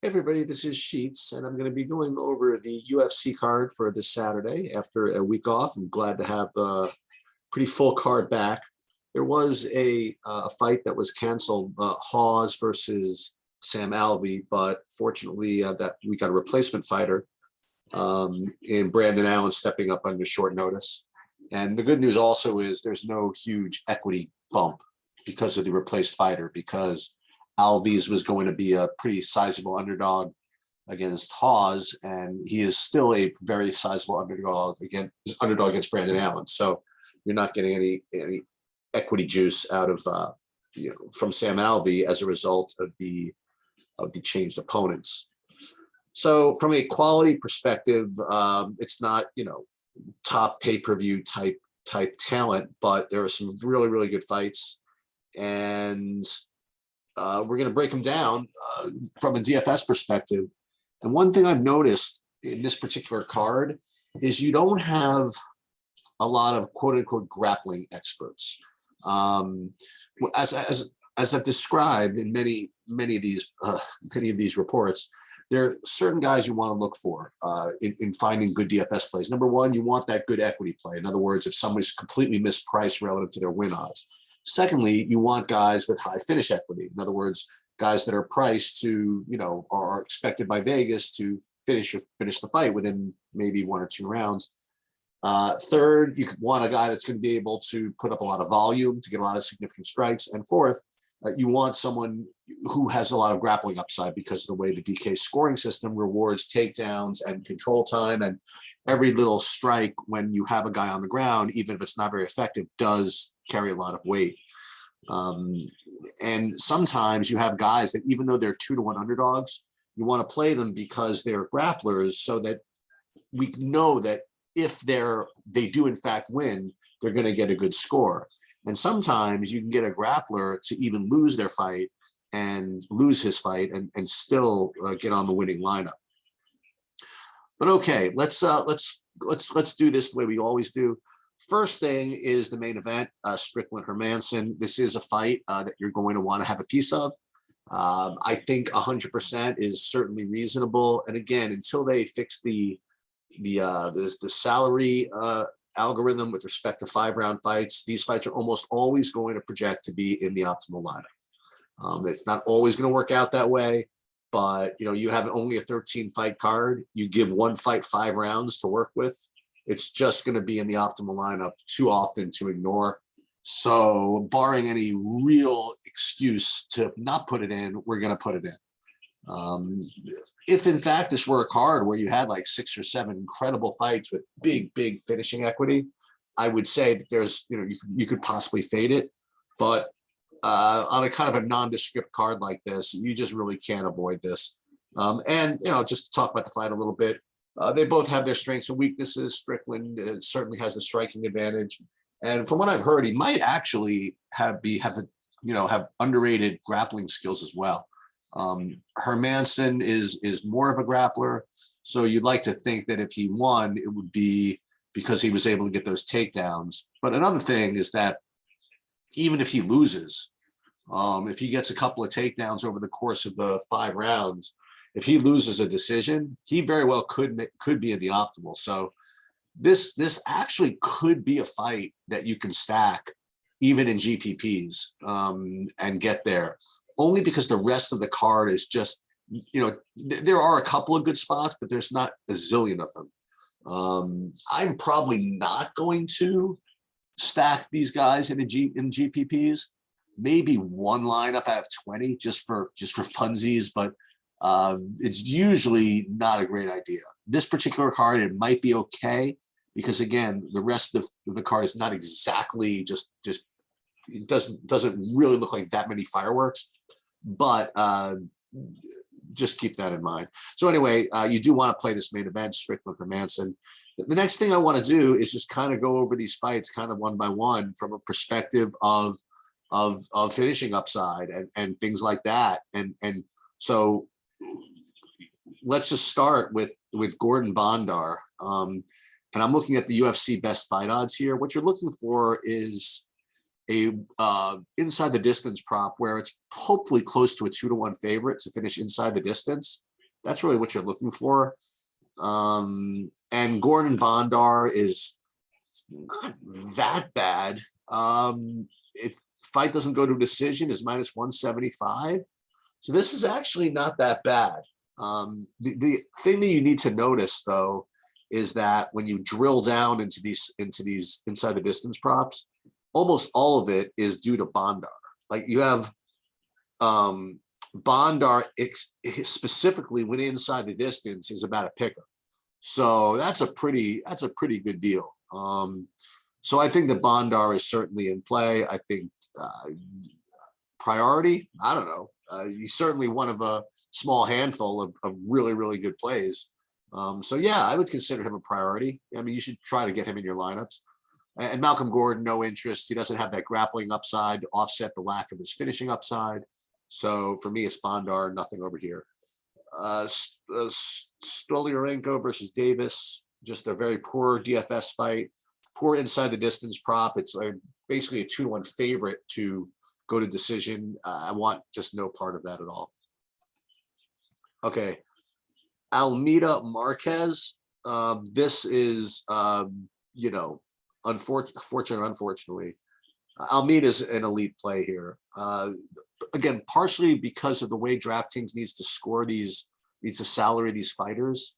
Hey everybody, this is Sheets, and I'm going to be going over the UFC card for this Saturday after a week off. I'm glad to have the pretty full card back. There was a fight that was canceled, Haws versus Sam Alvey, but fortunately that we got a replacement fighter in Brandon Allen stepping up under short notice. And the good news also is there's no huge equity bump because of the replaced fighter, because Alves was going to be a pretty sizable underdog against Haws, and he is still a very sizable underdog against Brandon Allen. So you're not getting any equity juice out of from Sam Alvey as a result of the changed opponents. So from a quality perspective, it's not top pay-per-view type talent, but there are some really good fights, and we're going to break them down from a DFS perspective. And one thing I've noticed in this particular card is you don't have a lot of quote unquote grappling experts. As I've described in many of these reports, there are certain guys you want to look for in finding good DFS plays. Number one, you want that good equity play. In other words, if somebody's completely mispriced relative to their win odds. Secondly, you want guys with high finish equity. In other words, guys that are priced to, are expected by Vegas to finish the fight within maybe 1 or 2 rounds. Third, you could want a guy that's going to be able to put up a lot of volume to get a lot of significant strikes. And fourth, you want someone who has a lot of grappling upside, because of the way the DK scoring system rewards takedowns and control time, and every little strike when you have a guy on the ground, even if it's not very effective, does carry a lot of weight. And sometimes you have guys that, even though they're 2-to-1 underdogs, you want to play them because they're grapplers, so that we know that if they do in fact win, they're going to get a good score. And sometimes you can get a grappler to even lose his fight and still get on the winning lineup. But okay, let's do this the way we always do. First thing is the main event, Strickland Hermansson. This is a fight that you're going to want to have a piece of. I think 100% is certainly reasonable. And again, until they fix the salary algorithm with respect to 5-round fights, these fights are almost always going to project to be in the optimal lineup. It's not always going to work out that way, but you have only a 13-fight card. You give one fight 5 rounds to work with. It's just going to be in the optimal lineup too often to ignore. So barring any real excuse to not put it in, we're going to put it in. If in fact this were a card where you had like 6 or 7 incredible fights with big finishing equity, I would say that there's you could possibly fade it, but on a kind of a nondescript card like this, you just really can't avoid this. And just to talk about the fight a little bit, they both have their strengths and weaknesses. Strickland certainly has the striking advantage, and from what I've heard, he might actually have underrated grappling skills as well. Hermansson is more of a grappler, so you'd like to think that if he won, it would be because he was able to get those takedowns. But another thing is that even if he loses, if he gets a couple of takedowns over the course of the 5 rounds, if he loses a decision, he very well could be in the optimal. So this actually could be a fight that you can stack even in GPPs and get there. Only because the rest of the card is just, there are a couple of good spots, but there's not a zillion of them. I'm probably not going to stack these guys in GPPs. Maybe one lineup out of 20 just for funsies, but it's usually not a great idea. This particular card, it might be okay because again, the rest of the card is not exactly just it doesn't really look like that many fireworks, but just keep that in mind. So anyway, you do want to play this main event, Strickland Hermansson. The next thing I want to do is just kind of go over these fights kind of one by one from a perspective of finishing upside and things like that. And so let's just start with Gordon Bondar. And I'm looking at the UFC best fight odds here. What you're looking for is a inside the distance prop where it's hopefully close to a 2-to-1 favorite to finish inside the distance. That's really what you're looking for. And Gordon Bondar is not that bad. If fight doesn't go to a decision, is minus 175. So this is actually not that bad. The thing that you need to notice though is that when you drill down into these inside the distance props, almost all of it is due to Bondar. Like you have Bondar specifically when inside the distance is about a picker. So that's a pretty good deal. So I think that Bondar is certainly in play. I think priority, I don't know. He's certainly one of a small handful of really, really good plays. So yeah, I would consider him a priority. I mean, you should try to get him in your lineups. And Malcolm Gordon, no interest. He doesn't have that grappling upside to offset the lack of his finishing upside. So for me, it's Bondar, nothing over here. Stoliarenko versus Davis, just a very poor DFS fight. Poor inside the distance prop. It's basically a 2-to-1 favorite to go to decision. I want just no part of that at all. Okay. Almeida Marquez. This is, unfortunately, Almeida is an elite play here. Again, partially because of the way DraftKings needs to salary these fighters.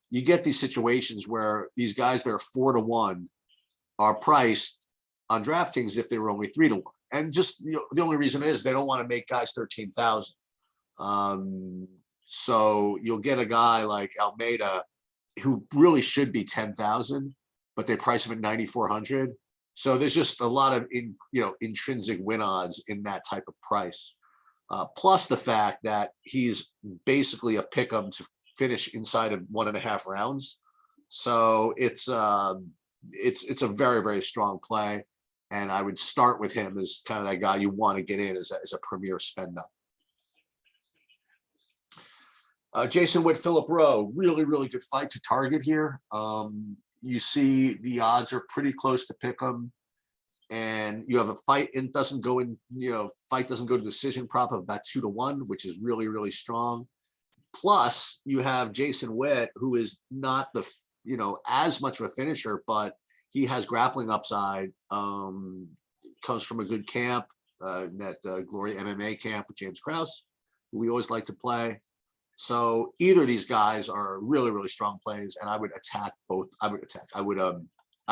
You get these situations where these guys that are 4-to-1 are priced on DraftKings if they were only 3-to-1. And just the only reason is they don't want to make guys 13,000. So you'll get a guy like Almeida who really should be 10,000, but they price him at 9,400. So there's just a lot of intrinsic win odds in that type of price. Plus the fact that he's basically a pick'em to finish inside of 1.5 rounds. So it's a very, very strong play. And I would start with him as kind of that guy you want to get in as a premier spend up. Jason Witt, Philip Rowe, really, really good fight to target here. You see the odds are pretty close to pick 'em. And you have a fight and doesn't go to decision prop of about 2-to-1, which is really, really strong. Plus you have Jason Witt, who is not as much of a finisher, but he has grappling upside, comes from a good camp, that Glory MMA camp with James Krause, who we always like to play. So either of these guys are really, really strong plays, and I would attack both. I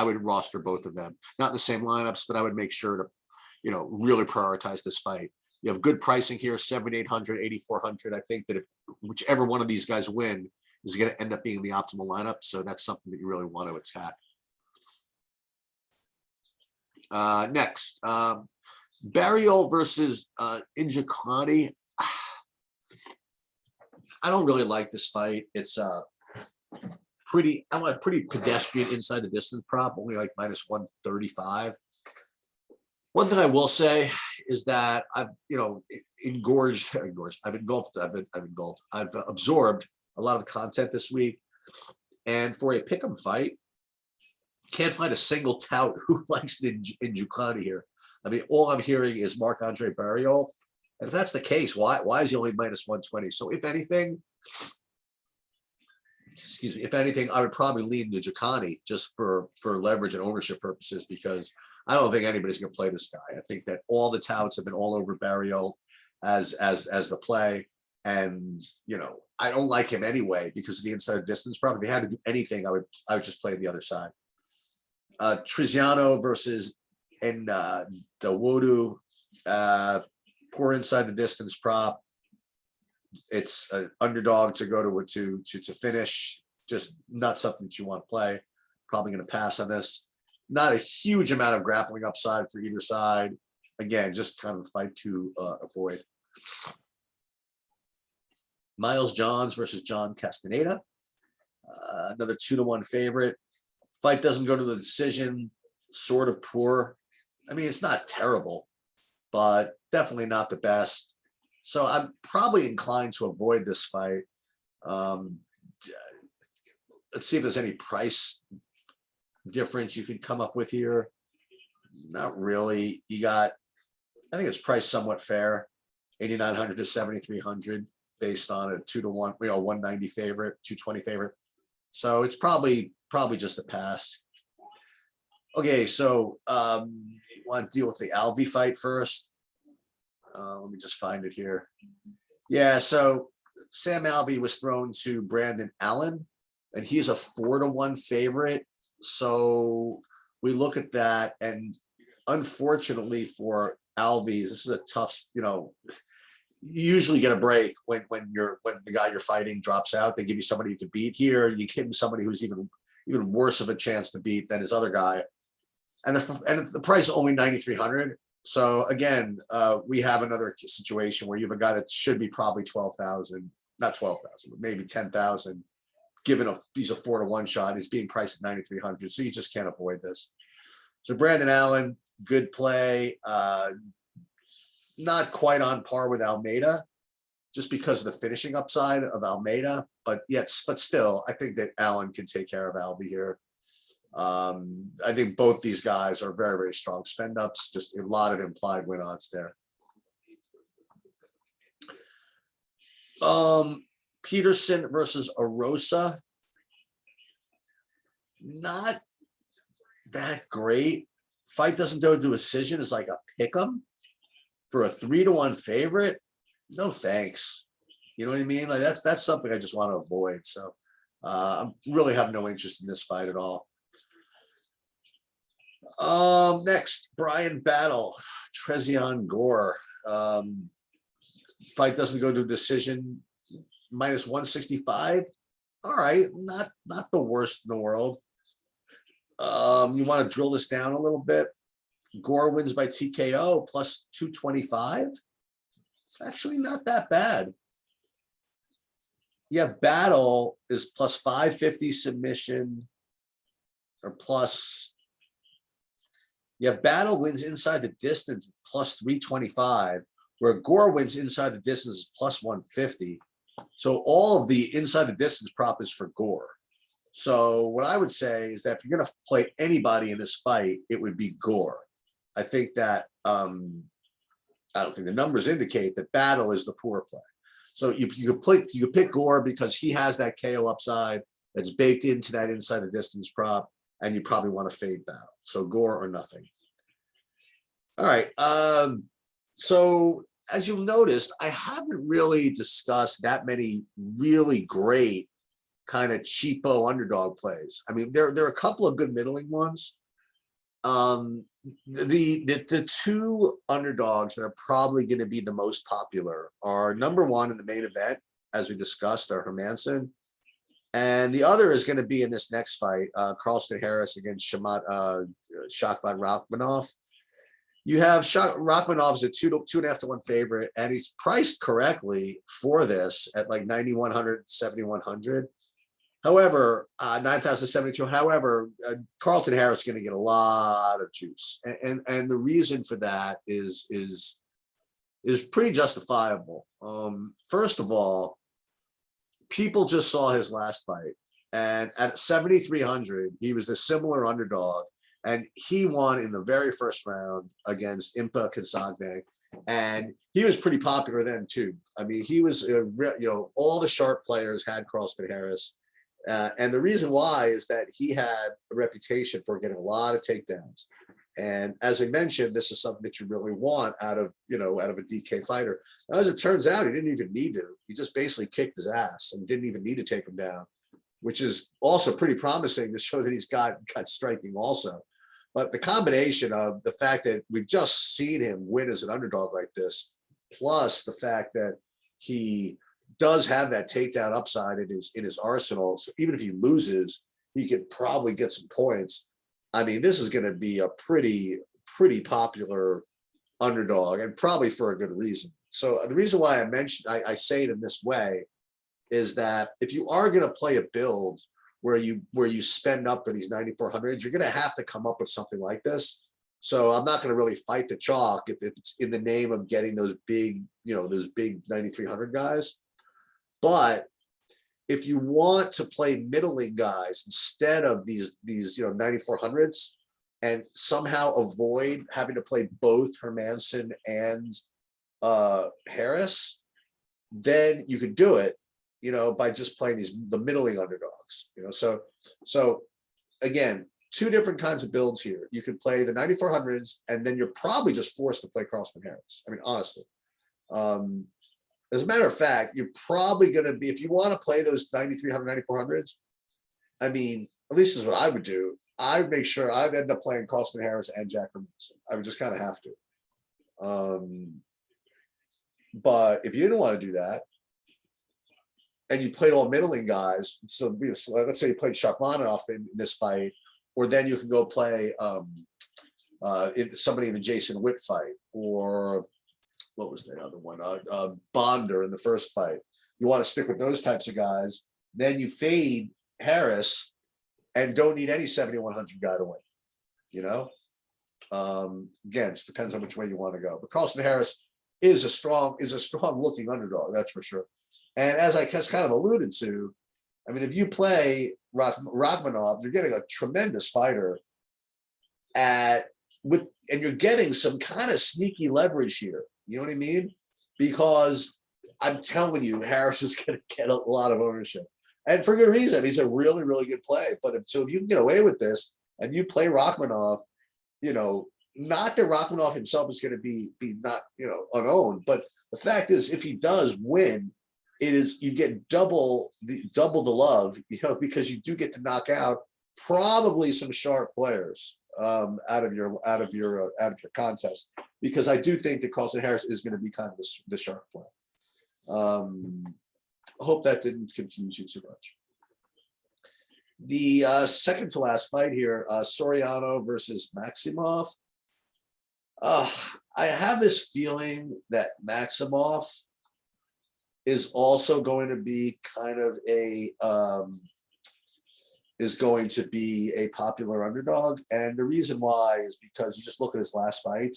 would roster both of them, not in the same lineups, but I would make sure to, really prioritize this fight. You have good pricing here, 7,800, 8,400. I think that if whichever one of these guys win is going to end up being the optimal lineup. So that's something that you really want to attack. Next, Barriol versus Injikani. I don't really like this fight. It's pretty pedestrian inside the distance prop, only like minus 135. One thing I will say is that I've absorbed a lot of content this week, and for a pick'em fight, can't find a single tout who likes Njokuani here. I mean, all I'm hearing is Marc-Andre Barriol. And if that's the case, why is he only minus 120? So if anything, I would probably lean Njokuani just for leverage and ownership purposes, because I don't think anybody's going to play this guy. I think that all the touts have been all over Barriol as the play. And, I don't like him anyway because of the inside distance. Probably if they had to do anything, I would just play the other side. Trezeon versus Dawodu, poor inside the distance prop. It's an underdog to go to finish. Just not something that you want to play. Probably going to pass on this. Not a huge amount of grappling upside for either side. Again, just kind of a fight to avoid. Miles Johns versus John Castaneda. Another 2-to-1 favorite. Fight doesn't go to the decision. Sort of poor. I mean, it's not terrible, but definitely not the best. So I'm probably inclined to avoid this fight. Let's see if there's any price difference you could come up with here. Not really. I think it's priced somewhat fair, 8,900 to 7,300. based on a 2-1, 190 favorite, 220 favorite. So it's probably just a pass. Okay, so you want to deal with the Alvey fight first? Let me just find it here. Yeah, so Sam Alvey was thrown to Brandon Allen, and he's a 4-1 favorite. So we look at that, and unfortunately for Alvey's, this is a tough, you usually get a break when the guy you're fighting drops out. They give you somebody you can beat. Here, you give him somebody who's even worse of a chance to beat than his other guy. And the price is only 9,300. So again, we have another situation where you have a guy that should be probably 12,000, not 12,000, but maybe 10,000. Given he's a 4-1 shot, he's being priced at 9,300. So you just can't avoid this. So Brandon Allen, good play. Not quite on par with Almeida, just because of the finishing upside of Almeida. But still, I think that Allen can take care of Alvey here. I think both these guys are very, very strong spend ups, just a lot of implied win odds there. Peterson versus Arosa. Not that great. Fight doesn't go to a decision is like a pick 'em for a 3-1 favorite. No thanks. You know what I mean? Like that's something I just want to avoid. So I really have no interest in this fight at all. Next, Brian Battle, Trezeon Gore. Fight doesn't go to a decision, -165. All right, not the worst in the world. You want to drill this down a little bit. Gore wins by TKO +225. It's actually not that bad. Yeah, Battle is +550 submission or plus. Yeah, Battle wins inside the distance +325, where Gore wins inside the distance +150. So all of the inside the distance prop is for Gore. So what I would say is that if you're going to play anybody in this fight, it would be Gore. I think that I don't think the numbers indicate that Battle is the poor play. So you could pick Gore because he has that KO upside that's baked into that inside the distance prop, and you probably want to fade Battle. So Gore or nothing. All right. So as you'll notice, I haven't really discussed that many really great kind of cheapo underdog plays. I mean, there are a couple of good middling ones. The two underdogs that are probably going to be the most popular are number one in the main event, as we discussed, are Hermanson. And the other is going to be in this next fight, Carlston Harris against Shakhvat Rachmanov. You have Rachmanov is a 2.5 to 1 favorite, and he's priced correctly for this at like 9,100, 7,100. However, 9,072. However, Carlton Harris is going to get a lot of juice, and the reason for that is pretty justifiable. First of all, people just saw his last fight, and at 7,300, he was a similar underdog, and he won in the very first round against Impa Kasagne, and he was pretty popular then too. I mean, he was, all the sharp players had Carlston Harris, and the reason why is that he had a reputation for getting a lot of takedowns. And as I mentioned, this is something that you really want out of a DK fighter. Now, as it turns out, he didn't even need to. He just basically kicked his ass and didn't even need to take him down, which is also pretty promising to show that he's got striking also. But the combination of the fact that we've just seen him win as an underdog like this, plus the fact that he does have that takedown upside in his arsenal. So even if he loses, he could probably get some points. I mean, this is going to be a pretty popular underdog, and probably for a good reason. So the reason why I say it in this way is that if you are going to play a build where you spend up for these 9,400s, you're going to have to come up with something like this. So I'm not going to really fight the chalk if it's in the name of getting those big 9,300 guys. But if you want to play middling guys instead of these 9,400s and somehow avoid having to play both Hermanson and Harris, then you could do it, by just playing the middling underdogs, so again, two different kinds of builds here. You could play the 9400s, and then you're probably just forced to play Crossman Harris. I mean, honestly. As a matter of fact, you're probably going to be, if you want to play those 9300, 9400s, I mean, at least this is what I would do. I would make sure I'd end up playing Crossman Harris and Jack Hermanson. I would just kind of have to. But if you didn't want to do that, and you played all middling guys, so let's say you played Shakhmanov in this fight, or then you can go play somebody in the Jason Witt fight, or what was the other one? Bonder in the first fight. You want to stick with those types of guys. Then you fade Harris and don't need any 7,100 guy to win. Again, it depends on which way you want to go. But Carlson Harris is a strong looking underdog, that's for sure. And as I kind of alluded to, I mean, if you play Rachmanov, you're getting a tremendous fighter and you're getting some kind of sneaky leverage here. You know what I mean? Because I'm telling you, Harris is going to get a lot of ownership, and for good reason. He's a really, really good play. But if you can get away with this and you play Rachmanov, not that Rachmanov himself is going to be not unowned, but the fact is, if he does win, you get double the love, because you do get to knock out probably some sharp players out of your contest, because I do think that Carlson Harris is going to be kind of the sharp player. I hope that didn't confuse you too much. The second to last fight here, Soriano versus Maximoff. I have this feeling that Maximoff is also going to be kind of is going to be a popular underdog. And the reason why is because you just look at his last fight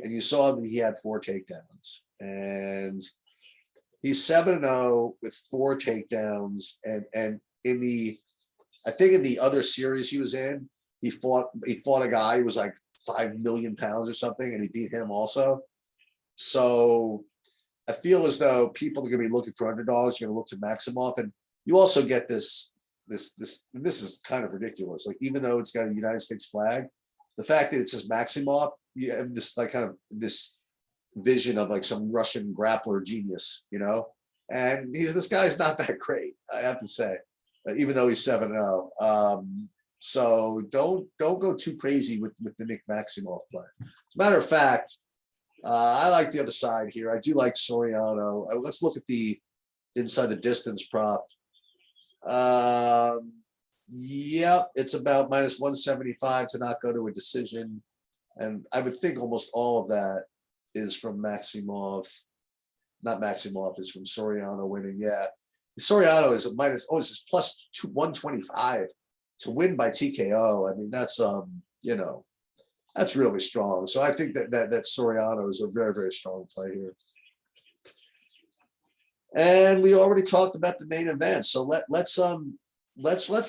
and you saw that he had 4 takedowns, and he's 7-0 with 4 takedowns. And I think in the other series he was in, he fought a guy who was like 5 million pounds or something, and he beat him also. So I feel as though people are going to be looking for underdogs. You're going to look to Maximoff, and you also get this, and this is kind of ridiculous. Like, even though it's got a United States flag, the fact that it says Maximoff, you have this like kind of this vision of like some Russian grappler genius, and this guy's not that great, I have to say, even though he's 7-0. So don't go too crazy with the Nick Maximoff play. As a matter of fact, I like the other side here. I do like Soriano. Let's look at the inside the distance prop. Yep, it's about -175 to not go to a decision. And I would think almost all of that is from Maximoff. Not Maximoff, is from Soriano winning. Yeah. Soriano is it's plus 125 to win by TKO. I mean, that's that's really strong. So I think that Soriano is a very, very strong play here. And we already talked about the main event. So let's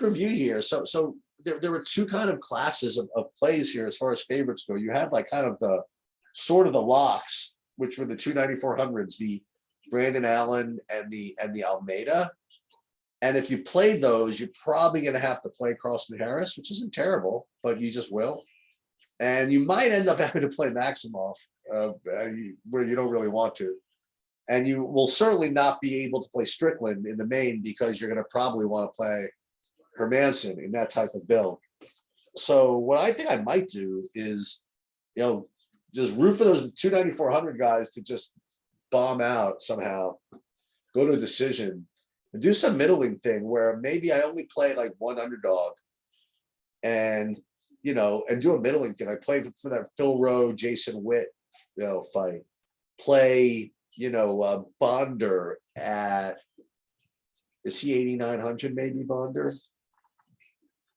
review here. So there were two kind of classes of plays here as far as favorites go. You had like kind of the sort of the locks, which were the 29400s, the Brandon Allen and the Almeida. And if you played those, you're probably going to have to play Carlson Harris, which isn't terrible, but you just will. And you might end up having to play Maximoff, where you don't really want to. And you will certainly not be able to play Strickland in the main, because you're going to probably want to play Hermanson in that type of build. So what I think I might do is, just root for those 29400 guys to just bomb out somehow, go to a decision, and do some middling thing where maybe I only play like one underdog, and do a middling thing. I played for that Phil Rowe, Jason Witt, fight. Play, Bonder at, is he 8,900 maybe, Bonder?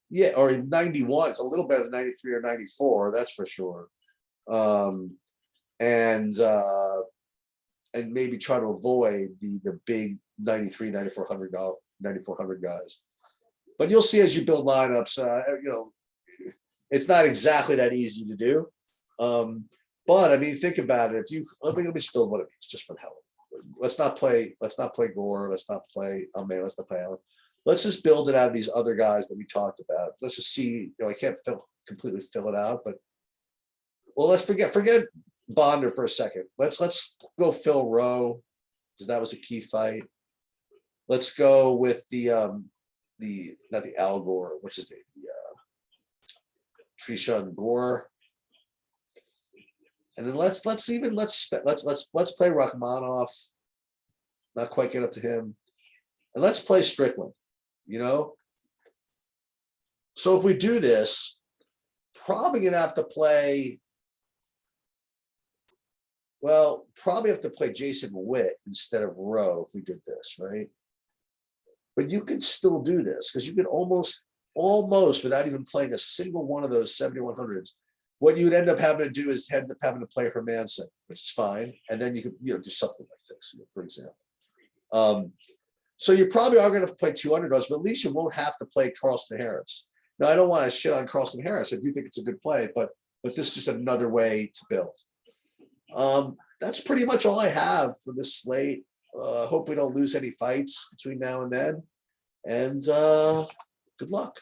Yeah, or 91. It's a little better than 93 or 94, that's for sure. And maybe try to avoid the big 93, 9400 guys. But you'll see as you build lineups, it's not exactly that easy to do. But I mean, think about it. If you let me just build one of these just for the hell let's not play Gore. Let's not play Almeida. Let's not play Allen. Let's just build it out of these other guys that we talked about. Let's just see. I can't completely fill it out, but well, let's forget Bonder for a second. Let's go Phil Rowe, because that was a key fight. Let's go with not the Al Gore, which is the Trezeon Gore. And then let's play Rachmaninoff. Not quite get up to him. And let's play Strickland, So if we do this, probably gonna have to play. Well, probably have to play Jason Witt instead of Rowe if we did this, right? But you could still do this because you could almost without even playing a single one of those 7100s. What you would end up having to do is end up having to play Hermanson, which is fine, and then you could do something like this, for example. So you probably are going to play 2 underdogs, but at least you won't have to play Carlston Harris. Now I don't want to shit on Carlston Harris. I do think it's a good play, but this is just another way to build. That's pretty much all I have for this slate. Hope we don't lose any fights between now and then, and good luck.